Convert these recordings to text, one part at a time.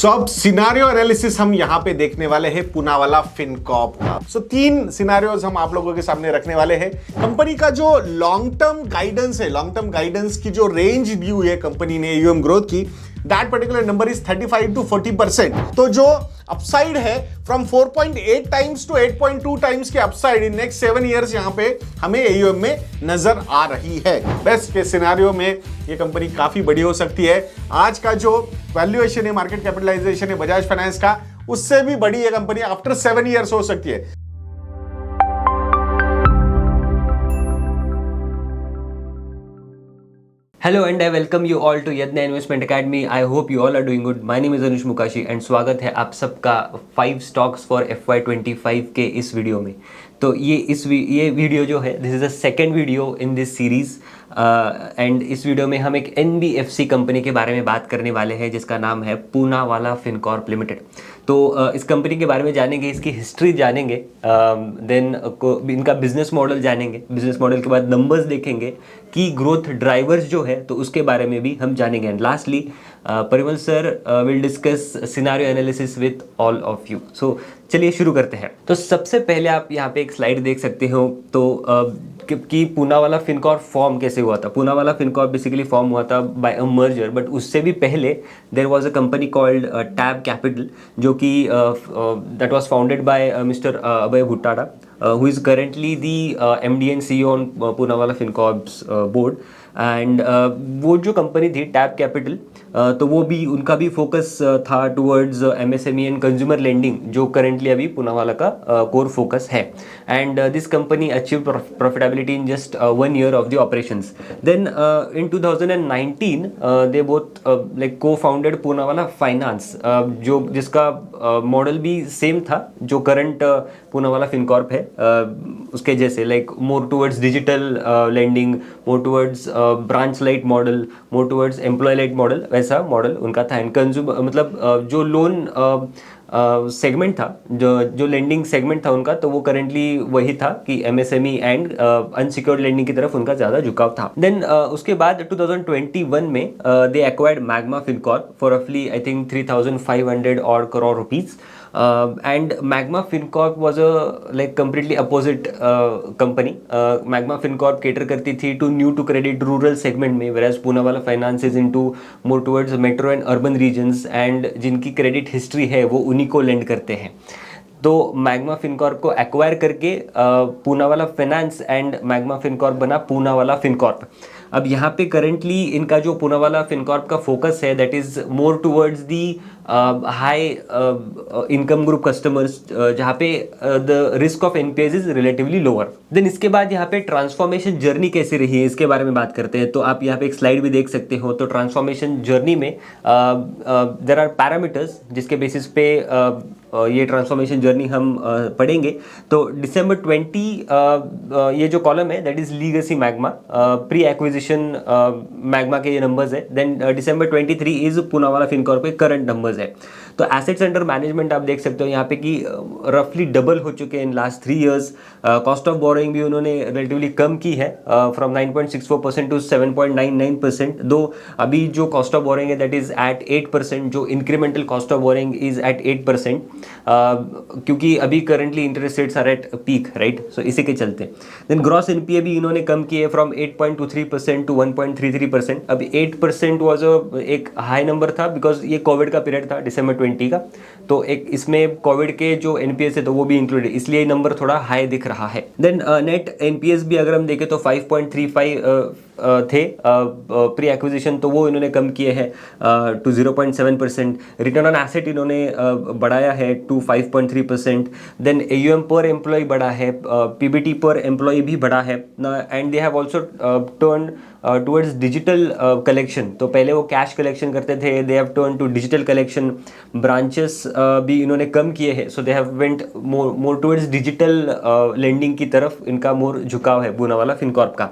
सो अब scenario analysis हम यहाँ पे देखने वाले हैं पूनावाला फिनकॉर्प का। सो 3 सिनारियोज हम आप लोगों के सामने रखने वाले हैं। कंपनी का जो लॉन्ग टर्म गाइडेंस है, लॉन्ग टर्म गाइडेंस की जो रेंज दी हुई है कंपनी ने AUM ग्रोथ की, that particular number is 35 to 40%। तो जो अपसाइड है फ्रॉम 4.8 टाइम्स टू 8.2 टाइम्स के अपसाइड इन नेक्स्ट 7 इयर्स यहाँ पे हमें AUM में नजर आ रही है। बेस्ट के सिनारियो में ये कंपनी काफी बड़ी हो सकती है। आज का जो वैल्यूएशन है, मार्केट कैपिटलाइजेशन है बजाज फाइनेंस का, उससे भी बड़ी ये कंपनी आफ्टर 7 इयर्स हो सकती है। Hello and I welcome you all to Yadnya Investment Academy. I hope you all are doing good. My name is Anush Mukashi and स्वागत है आप सबका 5 stocks for FY25 के इस वीडियो में। तो ये वीडियो जो है, this is the second video in this series and इस वीडियो में हम एक NBFC कंपनी के बारे में बात करने वाले हैं जिसका नाम है पूनावाला फिनकॉर्प लिमिटेड। तो इस कंपनी के बारे में जानेंगे, इसकी हिस्ट्री जानेंगे, देन इनका बिजनेस मॉडल जानेंगे, बिजनेस मॉडल के बाद नंबर्स देखेंगे कि ग्रोथ ड्राइवर्स जो है तो उसके बारे में भी हम जानेंगे। And lastly Parimal sir will discuss scenario analysis with all of you. So चलिए शुरू करते हैं। तो सबसे पहले आप यहाँ पे एक स्लाइड देख सकते हो तो कि पूनावाला फिनकॉर्प फॉर्म कैसे हुआ था। पूनावाला फिनकॉर्प बेसिकली फॉर्म हुआ था बाय अ मर्जर, बट उससे भी पहले there was a company called Tab Capital, जो कि that was founded by mister Abhay Bhutada, who is currently the MD and CEO on Poonawalla Fincorp's board. And वो जो कंपनी थी टैब कैपिटल, तो वो भी उनका भी फोकस था towards MSME and consumer lending, जो करेंटली अभी पूनावाला का कोर फोकस है। And this company achieve profitability in just 1 year of the operations. Then in 2019 they both like co founded Poonawalla finance, जो जिसका मॉडल भी सेम था जो करंट पूनावाला फिनकॉर्प है, उसके जैसे like more towards digital lending, more towards branch light model, more towards employ light model, वैसा model उनका था। एंड कंज्यूमर मतलब जो लोन सेगमेंट था, जो लेंडिंग सेगमेंट था उनका, तो वो करेंटली वही था कि MSME एंड अनसिक्योर्ड लेंडिंग की तरफ उनका ज़्यादा झुकाव था। देन उसके बाद 2021 में दे एक्वायर्ड मैग्मा फिनकॉर्प फॉर रफली आई थिंक 3,500 और crore rupees. And Magma FinCorp was a like completely opposite company. Magma FinCorp cater करती थी to new to credit rural segment में, whereas Poonawalla Finance is into more towards metro and urban regions, and जिनकी credit history है वो उन्हीं को lend करते हैं। तो मैग्मा फिनकॉर्प को एक्वायर करके पूनावाला फाइनेंस एंड मैग्मा फिनकॉर्प बना पूनावाला फिनकॉर्प। अब यहाँ पे करेंटली इनका जो पूनावाला फिनकॉर्प का फोकस है that is more towards the high income group customers, जहाँ पे the risk of NPAs is relatively lower. Then इसके बाद यहाँ पे ट्रांसफॉर्मेशन जर्नी कैसी रही है इसके बारे में बात करते हैं। तो आप यहाँ पे एक स्लाइड भी देख सकते हो। तो ट्रांसफॉर्मेशन जर्नी में देयर आर पैरामीटर्स जिसके बेसिस पे ये ट्रांसफॉर्मेशन जर्नी हम पढ़ेंगे। तो December 20 ये जो कॉलम है that is legacy Magma, pre acquisition Magma के ये नंबर्स है। Then December 23 is Poonawalla Fincorp के करंट नंबर्स है। तो एसेट्स अंडर मैनेजमेंट आप देख सकते हो यहाँ पे कि रफली डबल हो चुके हैं in last 3 years। Cost of borrowing भी उन्होंने रिलेटिवली कम की है फ्रॉम 9.64% टू 7.99%। दो अभी जो कॉस्ट ऑफ बोरोइंग है दैट इज एट 8%, जो incremental cost of borrowing is at 8%, क्योंकि अभी currently interest rates are at peak, right. So इसी के चलते देन ग्रॉस NPA भी इन्होंने कम किए फ्रॉम 8.23% टू 1.33%। अभी 8% वाज एक हाई नंबर था बिकॉज ये कोविड का पीरियड था December 20 का, तो एक इसमें कोविड के जो NPAs है तो वो भी इंक्लूडेड, इसलिए ये नंबर थोड़ा हाई दिख रहा है। देन नेट NPAs भी अगर हम देखें तो 5.35 थे प्री एक्विजिशन, तो वो इन्होंने कम किए हैं टू 0.7%। रिटर्न ऑन एसेट इन्होंने बढ़ाया है टू 5.3%। देन AUM पर एम्प्लॉय बढ़ा है, PBT पर एम्प्लॉय भी बढ़ा है। And they have also turn towards digital collection. तो पहले वो कैश कलेक्शन करते थे, they have turn to digital collection. Branches भी इन्होंने कम किए हैं, so they have went more towards digital lending की तरफ इनका मोर झुकाव है पूनावाला फिनकॉर्प का।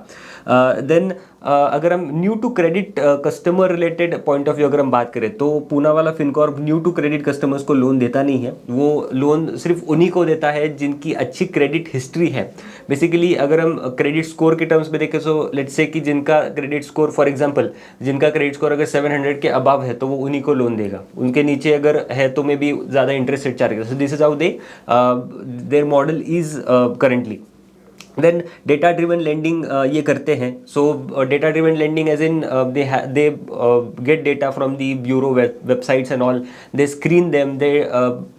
देन अगर हम new to credit customer related point of view अगर हम बात करें तो Poonawalla Fincorp new to credit customers को लोन देता नहीं है। वो लोन सिर्फ उन्हीं को देता है जिनकी अच्छी क्रेडिट हिस्ट्री है। बेसिकली अगर हम क्रेडिट स्कोर के टर्म्स में देखें सो लेट्स से कि जिनका क्रेडिट स्कोर फॉर एग्जांपल जिनका क्रेडिट स्कोर अगर 700 के अबव है तो वो उन्हीं को लोन देगा, उनके नीचे अगर है तो मे बी ज़्यादा इंटरेस्ट रेट चार्ज करेगा। So this is how they their model is currently. Then data driven lending ये करते हैं। So data driven lending as in they get data from the bureau websites and all, they screen them, they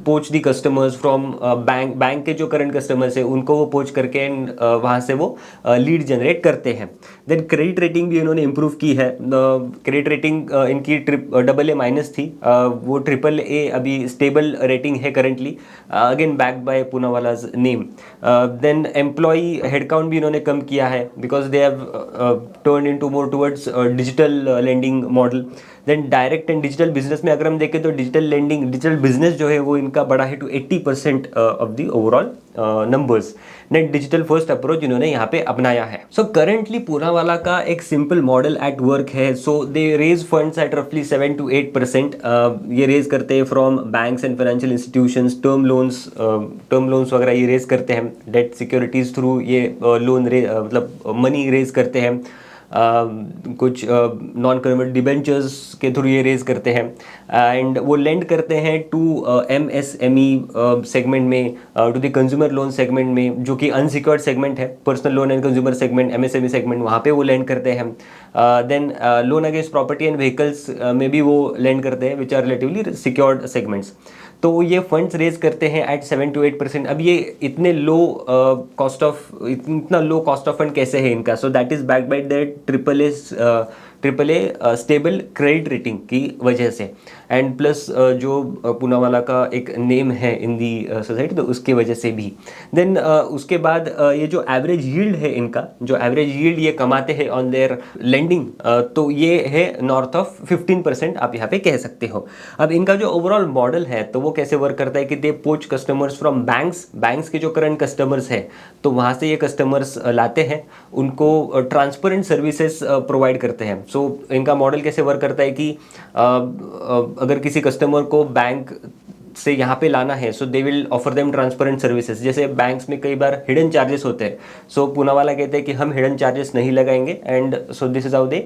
poach the customers from bank के जो current customers है उनको वो पोच करके एंड वहाँ से वो लीड जनरेट करते हैं। देन क्रेडिट रेटिंग भी इन्होंने इम्प्रूव की है। क्रेडिट रेटिंग इनकी AA- थी, वो AAA अभी स्टेबल रेटिंग है currently, again backed by Poonawalla's name. Then employee headcount भी इन्होंने कम किया है because they have turn into more towards digital lending model. Then direct and digital business में अगर हम देखें तो डिजिटल लेंडिंग डिजिटल बिजनेस जो है वो इनका बड़ा है to 80% of the overall numbers. Net digital first approach इन्होंने यहाँ पे अपनाया है। सो करेंटली पूनावाला का एक सिंपल मॉडल एट वर्क है। So they raise funds at रफली 7 to 8%। ये रेज करते हैं from banks and financial institutions, term loans वगैरह ये रेज करते हैं, डेट सिक्योरिटीज थ्रू ये लोन मतलब मनी रेज करते हैं, कुछ नॉन कन्वर्ट डिबेंचर्स के थ्रू ये रेज करते हैं एंड वो लेंड करते हैं टू MSME सेगमेंट में, to the consumer loan segment में जो कि अनसिक्योर्ड सेगमेंट है, personal loan and consumer segment MSME segment, वहाँ पे वो लेंड करते हैं। Then loan against property and vehicles में भी वो लेंड करते हैं which are relatively secured segments. तो ये फंड्स रेज करते हैं एट 7 to 8%। अब ये इतने लो इतना लो कॉस्ट ऑफ फंड कैसे है इनका? सो that is backed by the AAA stable credit rating की वजह से एंड प्लस जो पूनावाला का एक नेम है इन दी सोसाइटी तो उसके वजह से भी। देन उसके बाद ये जो एवरेज यील्ड है इनका, जो एवरेज यील्ड ये कमाते हैं ऑन देयर लेंडिंग, तो ये है नॉर्थ ऑफ 15% आप यहाँ पे कह सकते हो। अब इनका जो ओवरऑल मॉडल है तो वो कैसे वर्क करता है कि दे पोच कस्टमर्स फ्रॉम बैंक्स के जो करंट कस्टमर्स है तो वहाँ से ये कस्टमर्स लाते हैं, उनको ट्रांसपेरेंट सर्विसेज प्रोवाइड करते हैं। सो इनका मॉडल कैसे वर्क करता है कि अगर किसी कस्टमर को बैंक से यहाँ पे लाना है so they will offer them transparent services. जैसे बैंक्स में कई बार हिडन चार्जेस होते हैं, सो पूनावाला कहते हैं कि हम हिडन चार्जेस नहीं लगाएंगे and so this is how दे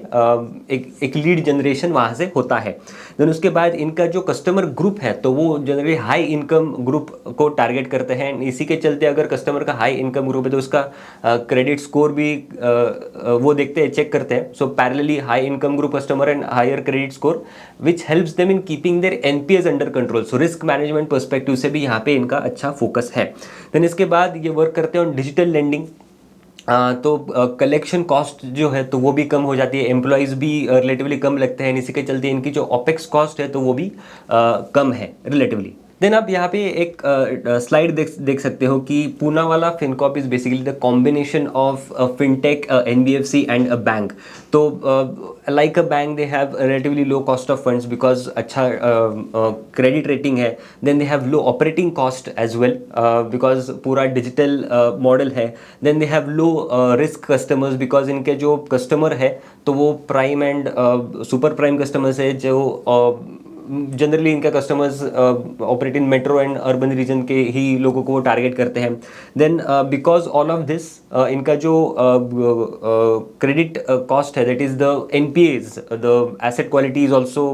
एक लीड जनरेशन वहाँ से होता है। देन उसके बाद इनका जो कस्टमर ग्रुप है तो वो जनरली हाई इनकम ग्रुप को टारगेट करते हैं। इसी के चलते अगर कस्टमर का हाई इनकम ग्रुप है तो उसका क्रेडिट स्कोर भी वो देखते हैं, चेक करते हैं। So parallelly high income group customer and higher credit score which helps them in keeping their NPAs under control. So risk management perspective से भी यहाँ पे इनका अच्छा फोकस है। देन इसके बाद ये वर्क करते हैं ऑन डिजिटल लेंडिंग, तो कलेक्शन कॉस्ट जो है तो वो भी कम हो जाती है, एम्प्लॉयज़ भी रिलेटिवली कम लगते हैं, इसी के चलते इनकी जो OPEX कॉस्ट है तो वो भी कम है रिलेटिवली। देन आप यहाँ पे एक स्लाइड देख सकते हो कि Poonawalla Fincorp is basically the combination of fintech, NBFC and a bank. तो like a bank they have relatively low cost of funds because अच्छा क्रेडिट रेटिंग है। Then they have low operating cost as well because पूरा digital model है। Then they have low risk customers because इनके जो customer है तो वो prime and super prime customers है जो जनरली इनका customers operate in metro and urban region के ही लोगों को वो टारगेट करते हैं। Then because all of this इनका जो क्रेडिट कॉस्ट है that is the NPAs, the asset quality is also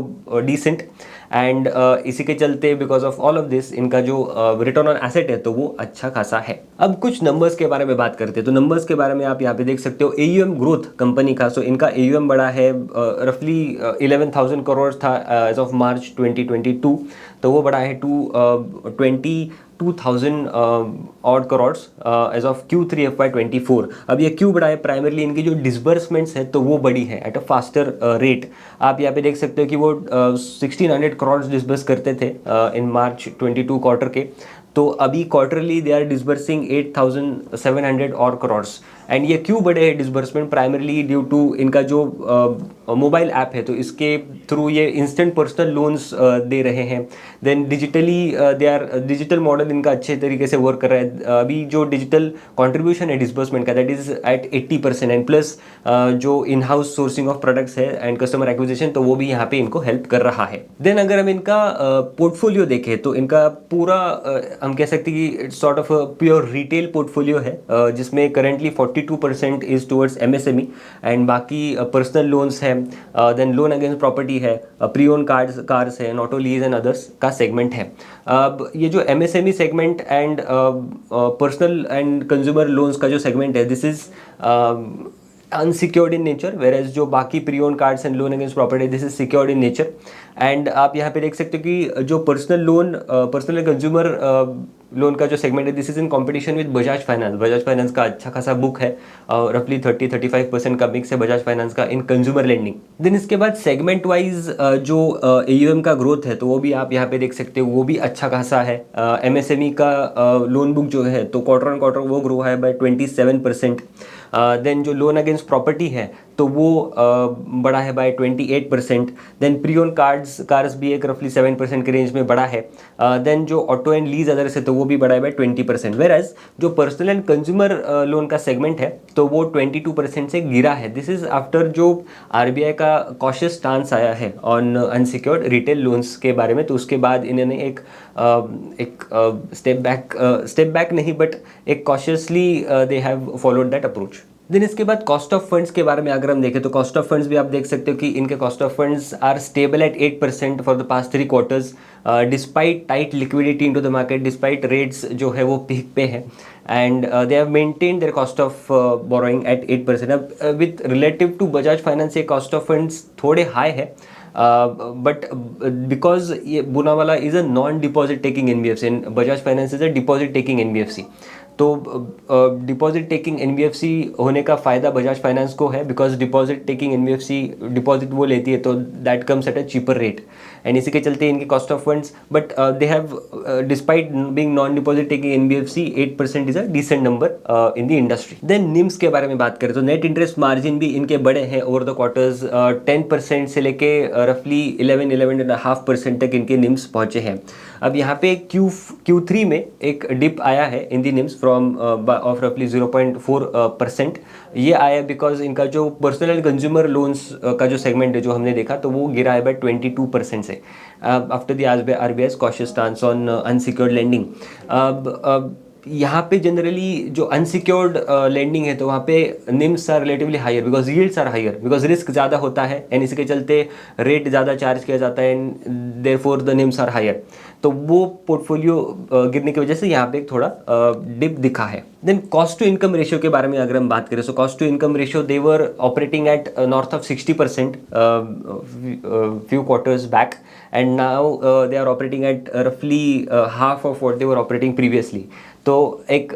decent and इसी के चलते because of all of this इनका जो रिटर्न ऑन एसेट है तो वो अच्छा खासा है। अब कुछ नंबर्स के बारे में बात करते हैं तो नंबर्स के बारे में आप यहाँ पे देख सकते हो AUM ग्रोथ कंपनी का। सो इनका AUM बढ़ा है, रफली 11,000 करोड़ था एज ऑफ मार्च 2022, तो वो बढ़ा है to 22,000 odd crore as of Q3 FY24। अब ये क्यों बढ़ा है? प्राइमरली इनकी जो डिसबर्समेंट्स है तो वो बड़ी है एट अ फास्टर रेट। आप यहाँ पे देख सकते हो कि वो 1,600 करोड़ डिसबर्स करते थे इन मार्च 22 क्वार्टर के, तो अभी क्वार्टरली दे आर डिसबर्सिंग 8,700 और करोड़ एंड ये क्यों बढ़े हैं डिसबर्समेंट, प्राइमरली ड्यू टू इनका जो मोबाइल ऐप है, तो इसके थ्रू ये इंस्टेंट पर्सनल लोन्स दे रहे हैं। Then digitally they are digital model इनका अच्छे तरीके से वर्क कर रहा है। अभी जो डिजिटल कॉन्ट्रीब्यूशन है डिसबर्समेंट का, that is at 80%, and plus जो in house sourcing of products है एंड कस्टमर एक्विजिशन, तो वो भी यहाँ पे इनको हेल्प कर रहा है। देन अगर हम इनका पोर्टफोलियो देखें तो इनका पूरा हम कह सकते हैं कि it's sort of pure retail portfolio है, जिसमें currently 42% is towards MSME and बाकी पर्सनल लोन्स है, देन लोन अगेंस्ट प्रॉपर्टी है, प्री ओन कार्स है, ऑटो लीज एंड अदर्स का सेगमेंट है। अब ये जो MSME segment and personal and consumer loans का जो सेगमेंट है, this is unsecured in nature, whereas जो बाकी pre owned cards and loan against property, this is secured in nature. And आप यहाँ पे देख सकते हो कि जो पर्सनल कंज्यूमर लोन का जो सेगमेंट है, this is in competition with Bajaj finance. Bajaj finance का अच्छा खासा बुक है, रफली 30-35% का मिक्स है बजाज फाइनेंस का इन कंज्यूमर लेंडिंग। देन इसके बाद सेगमेंट वाइज जो AUM का ग्रोथ है, तो वो भी आप यहाँ पे देख सकते हो, वो भी अच्छा खासा है। MSME का लोन बुक जो है, तो क्वार्टर ऑन क्वार्टर वो ग्रो है बाय 27%। देन जो लोन अगेंस्ट प्रॉपर्टी है, तो वो बढ़ा है by 28%। Then pre own cars भी एक रफली 7% के रेंज में बढ़ा है। देन जो ऑटो एंड लीज अदर्स है, तो वो भी बढ़ा है बाय 20%। वेराज जो पर्सनल एंड कंज्यूमर लोन का सेगमेंट है, तो वो 22% से गिरा है। दिस इज आफ्टर जो RBI का कॉशियस स्टांस आया है ऑन अनसिक्योर्ड रिटेल लोन्स के बारे में, तो उसके बाद इन्होंने एक स्टेप बैक नहीं, बट एक cautiously they have followed that approach. Then इसके बाद कॉस्ट ऑफ फंड्स के बारे में अगर हम देखें, तो कॉस्ट ऑफ फंड्स भी आप देख सकते हो कि इनके cost of funds are stable at 8% for the past 3 quarters, despite tight liquidity into the market, despite rates जो है वो पीक पे है, and they have maintain their cost of borrowing at 8%। अब with relative to Bajaj finance ये cost of funds थोड़े high है, but because ये Poonawalla is a non deposit taking NBFC and Bajaj finance is a deposit taking NBFC। तो deposit taking NBFC होने का फ़ायदा Bajaj finance को है, because deposit taking NBFC deposit वो लेती है, तो that comes at a cheaper rate, and इसी के चलते इनके cost of funds, but they have despite being non deposit taking NBFC 8% is a decent number in the industry. Then NIMs के बारे में बात करें, तो नेट इंटरेस्ट मार्जिन भी इनके बड़े हैं ओवर द क्वार्टर्स, 10% से लेके रफली 11.5% तक इनके निम्स पहुंचे हैं। अब यहाँ पे Q3 में एक डिप आया है in the NIMS from of रफली 0.4%। ये आया बिकॉज इनका जो पर्सनल एंड कंज्यूमर लोन्स का जो सेगमेंट है जो हमने देखा, तो वो गिरा है बाय 22% से after the RBI's cautious stance on unsecured lending. अब यहाँ पे जनरली जो अनसिक्योर्ड लेंडिंग है, तो वहाँ पे NIMs are relatively higher because yields are higher, because risk ज़्यादा होता है एंड इसके चलते रेट ज़्यादा चार्ज किया जाता है, and therefore the NIMs are higher. तो वो पोर्टफोलियो गिरने की वजह से यहाँ पे एक थोड़ा डिप दिखा है। Then cost to income ratio के बारे में अगर हम बात करें, so cost to income ratio they were operating at north of 60% few quarters back, and now they are operating at roughly half of what they were operating previously. तो एक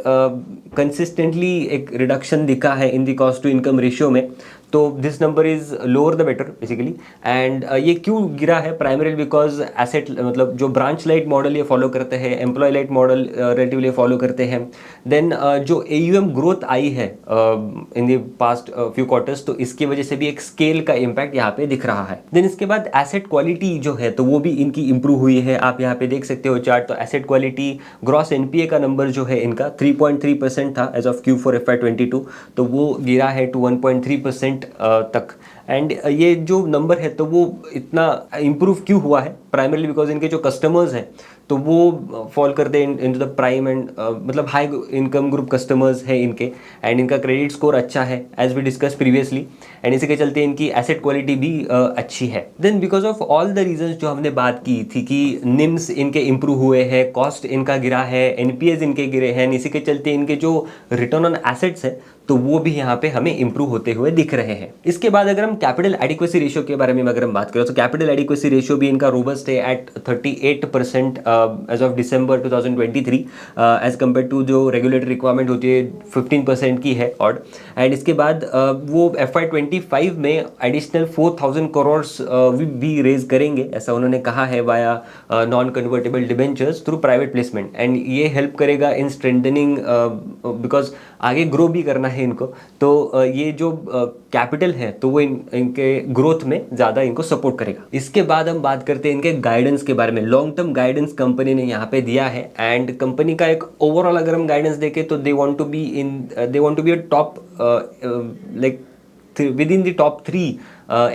consistently एक रिडक्शन दिखा है in the cost to income ratio में, तो this number is lower the better basically. And ये क्यों गिरा है, प्राइमरी बिकॉज एसेट मतलब जो ब्रांच लाइट मॉडल ये फॉलो करते हैं, employee light model relatively follow करते हैं। देन जो AUM ग्रोथ आई है in the past few quarters, तो इसकी वजह से भी एक स्केल का इम्पैक्ट यहाँ पे दिख रहा है। देन इसके बाद एसेट क्वालिटी जो है, तो वो भी इनकी इंप्रूव हुई है, आप यहाँ पे देख सकते हो चार्ट। तो एसेट क्वालिटी ग्रॉस NPA का नंबर जो है इनका 3.3% था एज ऑफ Q4 FY22, तो वो गिरा है टू 1.3% तक। एंड ये जो नंबर है, तो वो इतना इम्प्रूव क्यों हुआ है, प्राइमरली बिकॉज इनके जो कस्टमर्स हैं, तो वो फॉल करते हैं इनटू द प्राइम एंड मतलब हाई इनकम ग्रुप कस्टमर्स है इनके, एंड इनका क्रेडिट स्कोर अच्छा है as we discuss previously, and इसी के चलते इनकी एसेट क्वालिटी भी अच्छी है। Then because of all the reasons जो हमने बात की थी कि निम्स इनके इंप्रूव हुए हैं, कॉस्ट इनका गिरा है, NPAs इनके गिरे हैं, इसी के चलते इनके जो रिटर्न ऑन एसेट्स है, तो वो भी यहाँ पे हमें इंप्रूव होते हुए दिख रहे हैं। इसके बाद अगर हम कैपिटल एडिक्वेसी रेशियो के बारे में अगर हम बात करें, तो कैपिटल एडिक्वेसी रेशियो भी इनका रोबस्ट है at 38% as of December 2023 as compare to जो रेगुलेटरी रिक्वायरमेंट होती है 15% की है ऑड। एंड इसके बाद वो FY25 में एडिशनल 4,000 करोड़ भी रेज करेंगे, ऐसा उन्होंने कहा है, via non convertible debentures through private placement, and ये हेल्प करेगा इन स्ट्रेंथनिंग बिकॉज आगे ग्रो भी करना है इनको, तो ये जो कैपिटल है तो वो इनके ग्रोथ में ज़्यादा इनको सपोर्ट करेगा। इसके बाद हम बात करते हैं इनके गाइडेंस के बारे में। लॉन्ग टर्म गाइडेंस कंपनी ने यहाँ पे दिया है, एंड कंपनी का एक ओवरऑल अगर हम गाइडेंस देखें तो they want to be a top like within the top 3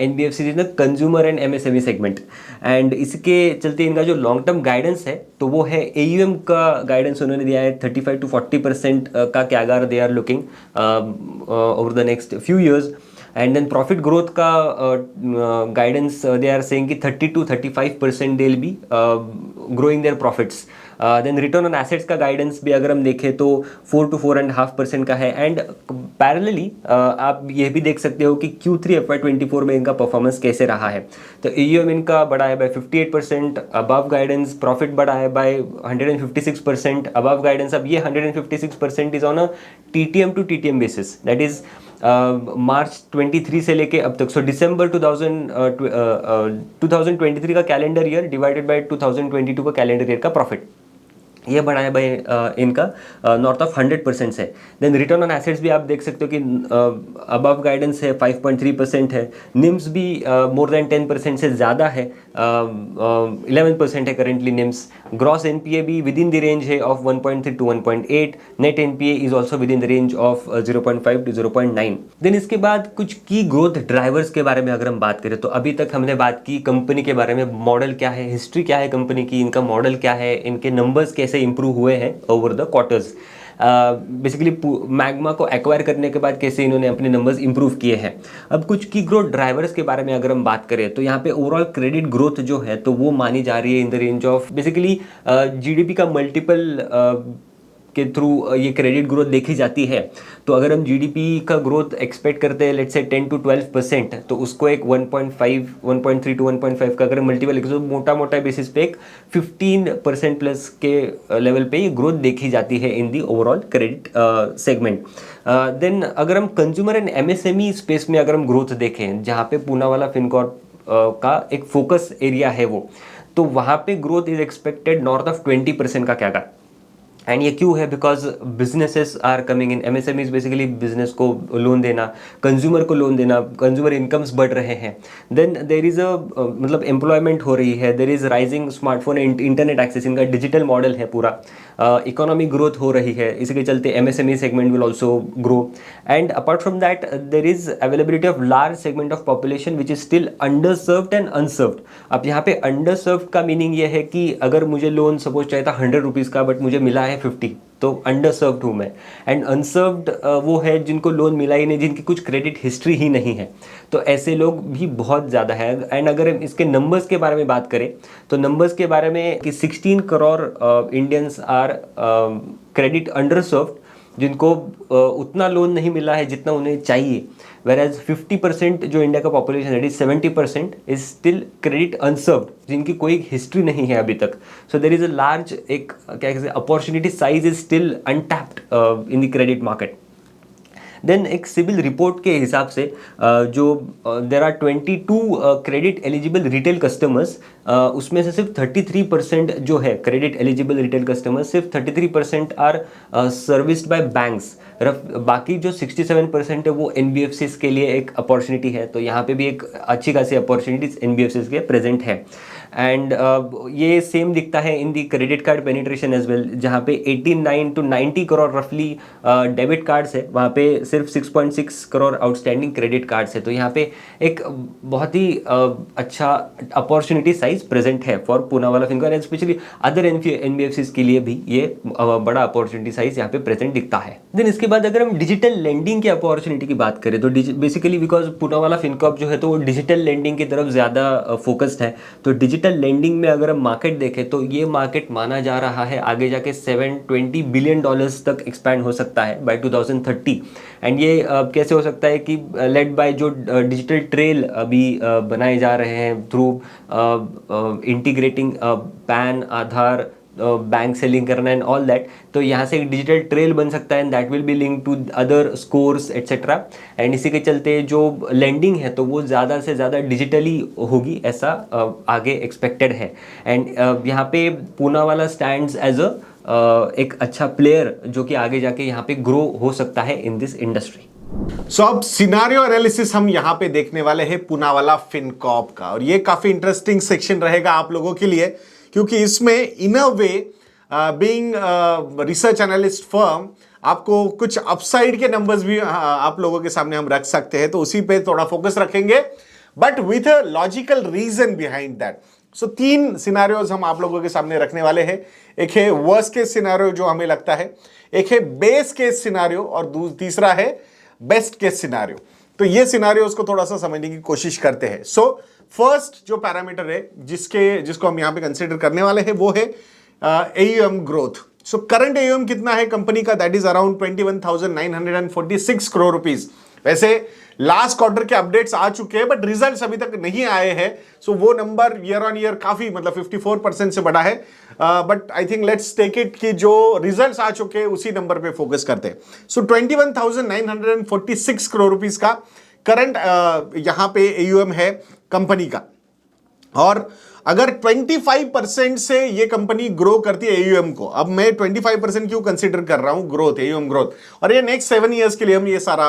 NBFCs in the consumer and MSME segment। And इसके चलते इनका जो लॉन्ग टर्म गाइडेंस है तो वो है AUM का गाइडेंस उन्होंने दिया है 35 to 40% का CAGR they are looking over the next few years. And then profit growth का गाइडेंस दे आर सेइंग कि 30 to 35% they will be growing their profits. Then return on assets का guidance भी अगर हम देखें तो 4 to 4.5% का है। एंड पैरेलली आप ये भी देख सकते हो कि Q3 FY24 में इनका परफॉर्मेंस कैसे रहा है। तो AUM इनका बढ़ा है बाय 58% अबव गाइडेंस, प्रॉफिट बढ़ा है बाय 156% अबव गाइडेंस। अब ये 156% is on a TTM to TTM basis, that is March 23 से लेके अब तक। सो दिसंबर 2023 का कैलेंडर ईयर डिवाइडेड बाय 2022 का कैलेंडर ईयर का प्रॉफिट, ये बढ़ा है भाई इनका नॉर्थ ऑफ 100% से। देन रिटर्न ऑन एसेट्स भी आप देख सकते हो कि अबव गाइडेंस है 5.3% है। निम्स भी मोर देन 10% से ज़्यादा है, 11% है करेंटली निम्स। ग्रॉस NPA भी विद इन द रेंज है of 1.3 to 1.8। Net NPA is also within the range of 0.5 to 0.9। देन इसके बाद कुछ की ग्रोथ ड्राइवर्स के बारे में अगर हम बात करें तो अभी तक हमने बात की कंपनी के बारे में, मॉडल क्या है, हिस्ट्री क्या है कंपनी की, इनका मॉडल क्या है, इनके नंबर्स कैसे इंप्रूव हुए हैं over the quarters. Basically magma को एक्वायर करने के बाद कैसे इन्होंने अपने नंबर्स इंप्रूव किए हैं। अब कुछ की ग्रोथ ड्राइवर्स के बारे में अगर हम बात करें तो यहाँ पे ओवरऑल क्रेडिट ग्रोथ जो है तो वो मानी जा रही है in the range of basically GDP का मल्टीपल के थ्रू ये क्रेडिट ग्रोथ देखी जाती है। तो अगर हम GDP का ग्रोथ एक्सपेक्ट करते हैं लेट्स से 10 to 12%, तो उसको एक 1.5, 1.3 to 1.5 का अगर मल्टीपल तो मोटा मोटा बेसिस पे एक 15% प्लस के लेवल पे ये ग्रोथ देखी जाती है in the overall credit segment. Then अगर हम कंज्यूमर एंड MSME स्पेस में अगर हम ग्रोथ देखें, जहाँ पे पूनावाला फिनकॉर्प का एक फोकस एरिया है वो, तो वहाँ पे growth is expected north of 20% का क्या। एंड ये क्यों है? Because businesses are coming in. MSMEs basically business को लोन देना, कंज्यूमर को लोन देना, कंज्यूमर इनकम्स बढ़ रहे हैं। देन देर इज़ मतलब एम्प्लॉयमेंट हो रही है, there is rising smartphone and internet access, इनका डिजिटल मॉडल है पूरा। इकोनॉमिक ग्रोथ हो रही है, इसके चलते MSME segment will also grow. And apart from that there is availability of large segment of population which is still under served and unserved. अब यहाँ पे अंडर सर्व्ड का मीनिंग ये है कि अगर मुझे लोन सपोज चाहिए था 100 रुपीज़ का बट मुझे मिला है 50, तो अंडर सर्व्ड हूँ मैं। एंड अनसर्व्ड वो है जिनको लोन मिला ही नहीं, जिनकी कुछ क्रेडिट हिस्ट्री ही नहीं है। तो ऐसे लोग भी बहुत ज़्यादा है। एंड अगर इसके नंबर्स के बारे में बात करें तो नंबर्स के बारे में कि 16 crore Indians are credit under served, जिनको उतना लोन नहीं मिला है जितना उन्हें चाहिए। वेराज 50% जो इंडिया का पॉपुलेशन है, 70% इज स्टिल क्रेडिट अनसर्व्ड, जिनकी कोई हिस्ट्री नहीं है अभी तक। सो देर इज अ लार्ज एक क्या कहते हैं opportunity size is still untapped in the credit market. Then एक सिविल रिपोर्ट के हिसाब से जो there are 22 credit eligible retail customers, उसमें से सिर्फ 33% जो है क्रेडिट एलिजिबल रिटेल कस्टमर्स, सिर्फ 33% आर सर्विस्ड बाय बैंक्स। बाकी जो 67% है वो NBFCs के लिए एक अपॉर्चुनिटी है। तो यहाँ पे भी एक अच्छी खासी अपॉर्चुनिटीज NBFCs के प्रेजेंट है। एंड ये सेम दिखता है in the credit card penetration as well, जहाँ पे 89 to 90 करोड़ रफली डेबिट कार्ड्स है, वहाँ पे सिर्फ 6.6 करोड़ आउटस्टैंडिंग क्रेडिट कार्ड्स है। तो यहाँ पे एक बहुत ही अच्छा अपॉर्चुनिटी साइज प्रेजेंट है for Poonawalla Fincorp and specially other NBFCs के लिए भी ये बड़ा अपॉर्चुनिटी साइज यहाँ पे प्रेजेंट दिखता है। देन इसके बाद अगर हम डिजिटल लेंडिंग की अपॉर्चुनिटी की बात करें तो बेसिकली बिकॉज पूनावाला फिनकॉर्प जो है तो वो डिजिटल लेंडिंग की तरफ ज़्यादा फोकस्ड है। तो डिजिटल लेंडिंग में अगर हम मार्केट देखें तो ये मार्केट माना जा रहा है आगे जाके $720 बिलियन तक एक्सपैंड हो सकता है बाय 2030। एंड ये कैसे हो सकता है कि लेड बाय जो डिजिटल ट्रेल अभी बनाए जा रहे हैं through integrating PAN, Aadhaar, bank से लिंक करना एंड ऑल दैट। तो यहाँ से एक डिजिटल ट्रेल बन सकता है and that will be link to other scores etcetera. And इसी के चलते जो लेंडिंग है तो वो ज़्यादा से ज़्यादा डिजिटली होगी, ऐसा आगे एक्सपेक्टेड है। एंड यहाँ पे पूनावाला स्टैंड्स एज अ एक अच्छा प्लेयर जो कि आगे जाके यहाँ पे ग्रो हो सकता है इन दिस इंडस्ट्री। सो अब सिनारियो एनालिसिस हम यहां पे देखने वाले हैं पूनावाला फिनकॉर्प का, और ये काफी इंटरेस्टिंग सेक्शन रहेगा आप लोगों के लिए, क्योंकि इसमें इन अ वे बीइंग रिसर्च एनालिस्ट फर्म आपको कुछ अपसाइड के नंबर्स भी आप लोगों के सामने हम रख सकते हैं, तो उसी पे थोड़ा फोकस रखेंगे, but with a logical reason behind that. So तीन सिनारियोज हम आप लोगों के सामने रखने वाले हैं। एक है वर्स्ट केस सिनारियो जो हमें लगता है, एक है बेस केस सिनारियो, और तीसरा है बेस्ट केस सिनारियो। तो ये सिनारियोज को थोड़ा सा समझने की कोशिश करते हैं। सो फर्स्ट जो पैरामीटर है जिसको हम यहां पे कंसीडर करने वाले हैं वो है AUM growth. So current AUM कितना है कंपनी का, that is around 21,946 crore rupees. वैसे लास्ट क्वार्टर के अपडेट्स आ चुके हैं, बट रिजल्ट्स अभी तक नहीं आए हैं, सो वो नंबर ईयर ऑन ईयर काफी मतलब 54% से बढ़ा है, but I think let's take it कि जो रिजल्ट्स आ चुके हैं उसी नंबर पे फोकस करते हैं। सो 21,946 करोड़ रुपीज का करंट यहां पे AUM है कंपनी का, और अगर 25% से ये कंपनी ग्रो करती है AUM को, अब मैं 25% क्यों कंसीडर कर रहा हूं ग्रोथ, AUM ग्रोथ, और ये नेक्स्ट 7 ईयर्स के लिए हम ये सारा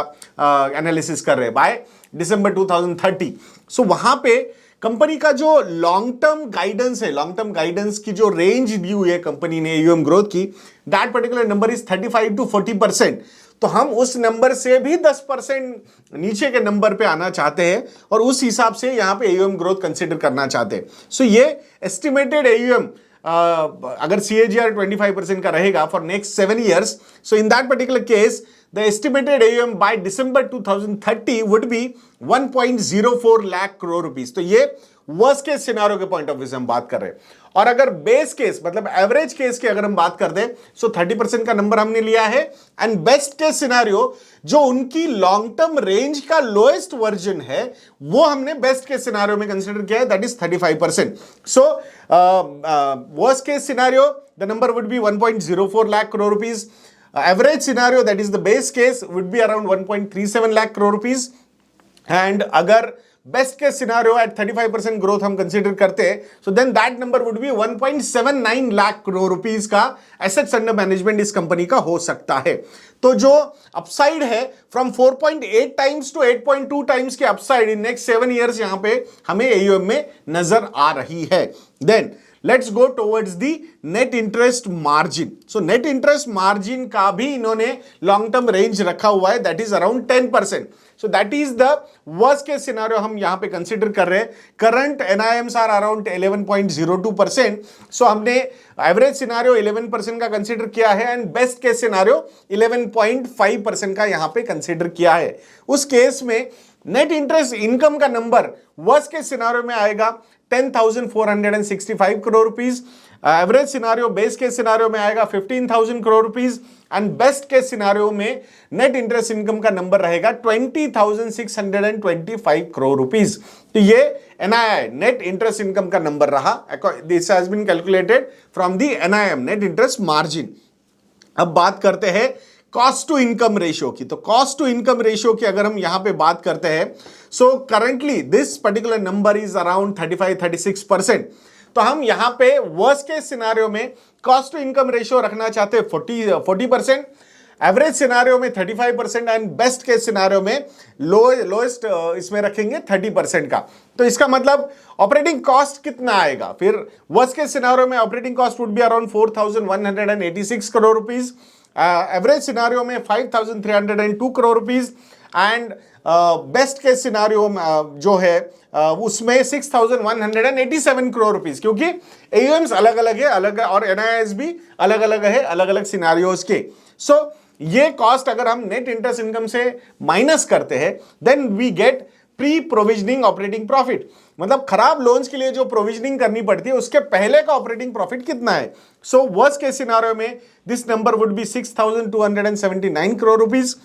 एनालिसिस कर रहे हैं बाय दिसंबर 2030। सो वहां पे कंपनी का जो लॉन्ग टर्म गाइडेंस है, लॉन्ग टर्म गाइडेंस की जो रेंज दी हुई है कंपनी ने AUM ग्रोथ की, that particular number is 35 to 40%। तो हम उस नंबर से भी 10% नीचे के नंबर पे आना चाहते हैं, और उस हिसाब से यहां पे AUM ग्रोथ कंसीडर करना चाहते हैं। सो ये एस्टिमेटेड AUM अगर CAGR 25% का रहेगा for next 7 years, so in that particular case the estimated AUM by December 2030 would be 1.04 lakh crore rupees। तो ये वर्स्ट केस सिनारियो के पॉइंट ऑफ व्यू से हम बात कर रहे हैं। और अगर बेस केस मतलब एवरेज केस की अगर हम बात कर दें, सो 30% का नंबर हमने लिया है, एंड बेस्ट केस सिनारियो जो उनकी लॉन्ग टर्म रेंज का लोएस्ट वर्जन है वो हमने बेस्ट केस सिनारियो में कंसीडर किया है, that is 35%। So worst case scenario the number would B 1.04 lakh crore rupees। Average scenario, that is the base case, would be around 1.37 lakh crore rupees, and अगर best case scenario at 35% growth हम consider करते हैं, so then that number would be 1.79 lakh crore rupees का assets under management इस company का हो सकता है। तो जो अपसाइड है फ्रॉम 4.8 टाइम्स टू 8.2 टाइम्स के अपसाइड इन नेक्स्ट 7 ईयर्स यहां पे हमें AUM में नजर आ रही है। Then let's go towards the net interest margin. So net interest margin का भी इन्होंने लॉन्ग टर्म रेंज रखा हुआ है, that is around 10%। So that is the worst case scenario हम यहां पे कंसीडर कर रहे हैं। Current NIMs are around 11.02%। So हमने एवरेज सिनेरियो 11% का कंसीडर किया है, एंड बेस्ट केस सिनेरियो 11.5% का यहां पे कंसीडर किया है। उस केस में नेट इंटरेस्ट इनकम का नंबर वर्स्ट केस सिनेरियो में आएगा 10,465 crore rupees, average scenario base case scenario में आएगा 15,000 crore rupees, and best case scenario में नेट इंटरेस्ट इनकम का नंबर रहेगा 20,625 करोड़ रुपीस। तो ये NII नेट इंटरेस्ट इनकम का नंबर रहा, this has been calculated from the NIM net interest margin. अब बात करते हैं कॉस्ट टू इनकम रेशियो की। तो कॉस्ट टू इनकम रेशियो की अगर हम यहां पे बात करते हैं, so currently this particular number is around 35-36%। तो हम यहां पे वर्स्ट केस सिनेरियो में कॉस्ट टू इनकम रेशियो रखना चाहते हैं 40%, एवरेज सिनेरियो में 35%, एंड बेस्ट केस सिनेरियो में लोएस्ट इसमें रखेंगे 30% का। तो इसका मतलब ऑपरेटिंग कॉस्ट कितना आएगा, फिर वर्स्ट केस सिनेरियो में operating cost would be around 4,186 crore rupees, average scenario में 5,302 crore rupees, and best case scenario जो है उसमें 6,187 करोड़ रुपीस, क्योंकि AUMs अलग अलग है, और NIIs भी अलग अलग है, अलग अलग सिनेरियोज के। सो ये कॉस्ट अगर हम नेट इंटरेस्ट इनकम से माइनस करते हैं, then we get pre provisioning operating profit. मतलब खराब लोन्स के लिए जो प्रोविजनिंग करनी पड़ती है उसके पहले का ऑपरेटिंग प्रॉफिट कितना है। सो वर्स्ट केस सिनेरियो में this number would be 6,279 crore rupees,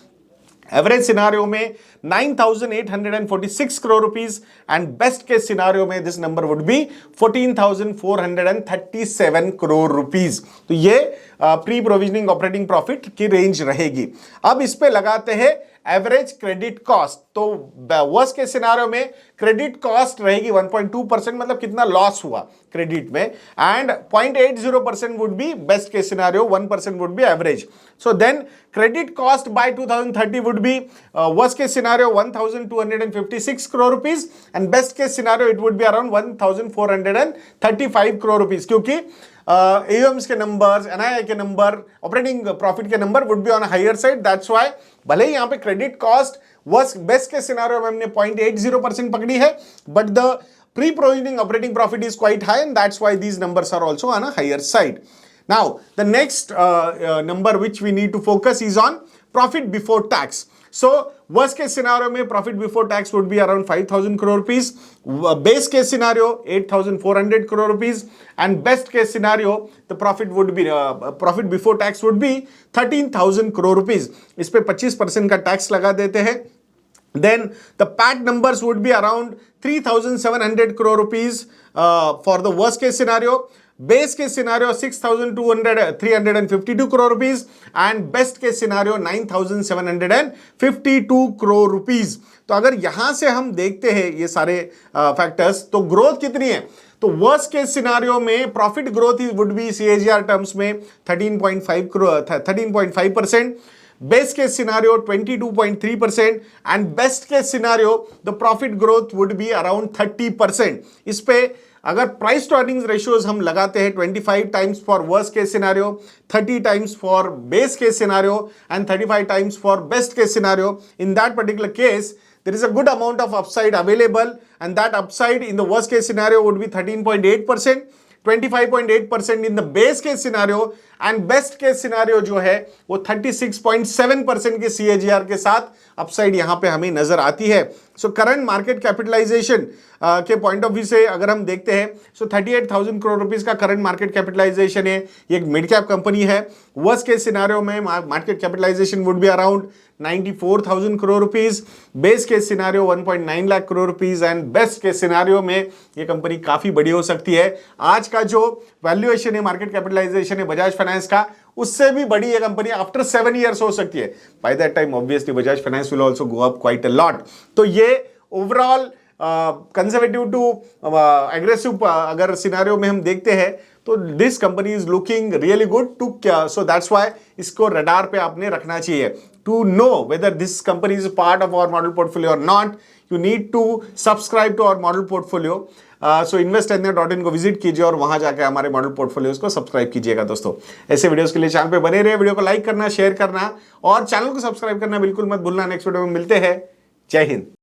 average scenario में 9,846 crore rupees, and best case scenario में this number would be 14,437 crore rupees. तो ये प्री प्रोविजनिंग ऑपरेटिंग प्रॉफिट की रेंज रहेगी। अब इस पे लगाते हैं एवरेज क्रेडिट कॉस्ट। तो वर्स्ट के सिनारियो में क्रेडिट कॉस्ट रहेगी 1.2%, मतलब कितना लॉस हुआ क्रेडिट में, and 0.80% would B best case scenario, 1% would be average. So then credit cost by 2030 would be worst case scenario 1256 crore rupees and best case scenario it would be around 1435 crore rupees, क्योंकि AUMs के numbers, NII के number, operating profit के number would be on higher side. That's why भले ही यहां पे credit cost worst best के scenario में हमने 0.80% पकड़ी है, but the pre provisioning operating profit is quite high and that's why these numbers are also on a higher side. Now, the next number which we need to focus is on profit before tax. So, worst case scenario में profit before tax would be around 5,000 crore rupees. Base case scenario 8,400 crore rupees, and best case scenario the profit would be profit before tax would be 13,000 crore rupees. इस पे 25% का tax लगा देते हैं। Then the PAT numbers would be around 3,700 crore rupees for the worst case scenario. Base case scenario 6,352 crore rupees and best case scenario 9,752 crore rupees. तो अगर यहां से हम देखते हैं ये सारे फैक्टर्स, तो ग्रोथ कितनी है? तो वर्स्ट केस सिनारियो में profit growth would be CAGR terms में 13.5%, base case scenario 22.3% and best case scenario the profit growth would be around 30%. इस पे अगर प्राइस टू अर्निंग्स रेशियोज हम लगाते हैं 25 times for worst case scenario, 30 times for base case scenario and 35 times for best case scenario, in that particular case there is a good amount of upside available, and that upside in the worst case scenario would be 13.8%, 25.8% in the base case scenario, and best case scenario जो है वो 36.7% के CAGR के साथ upside यहां पे हमें नजर आती है। सो करंट मार्केट कैपिटलाइजेशन के पॉइंट ऑफ व्यू से अगर हम देखते हैं, सो 38,000 करोड़ रुपीस का करंट मार्केट कैपिटलाइजेशन है। ये एक मिड कैप कंपनी है। वर्स्ट केस सिनारियो में market capitalisation would be around 94,000 crore rupees, base case scenario 1.9 lakh crore rupees, and best case scenario में ये कंपनी काफी बड़ी हो सकती है। आज का जो वैल्यूएशन है, मार्केट कैपिटलाइजेशन है बजाज फाइनेंस का, उससे भी बड़ी ये कंपनी आफ्टर 7 years हो सकती है। By that time obviously Bajaj Finance will also go up quite a lot. तो ये ओवरऑल कंजर्वेटिव टू एग्रेसिव अगर सिनारियो में हम देखते हैं, तो this company is looking really good too, so that's why इसको रडार पे आपने रखना चाहिए। To know whether this company is part of our model portfolio और not, you need to subscribe to our model portfolio. So investindia.in को visit कीजिए और वहां जाकर हमारे मॉडल पोर्टफोलियोज को सब्सक्राइब कीजिएगा। दोस्तों ऐसे वीडियोस के लिए चैनल पे बने रहे, वीडियो को लाइक करना, शेयर करना और चैनल को सब्सक्राइब करना बिल्कुल मत भूलना। नेक्स्ट वीडियो में मिलते हैं। जय हिंद।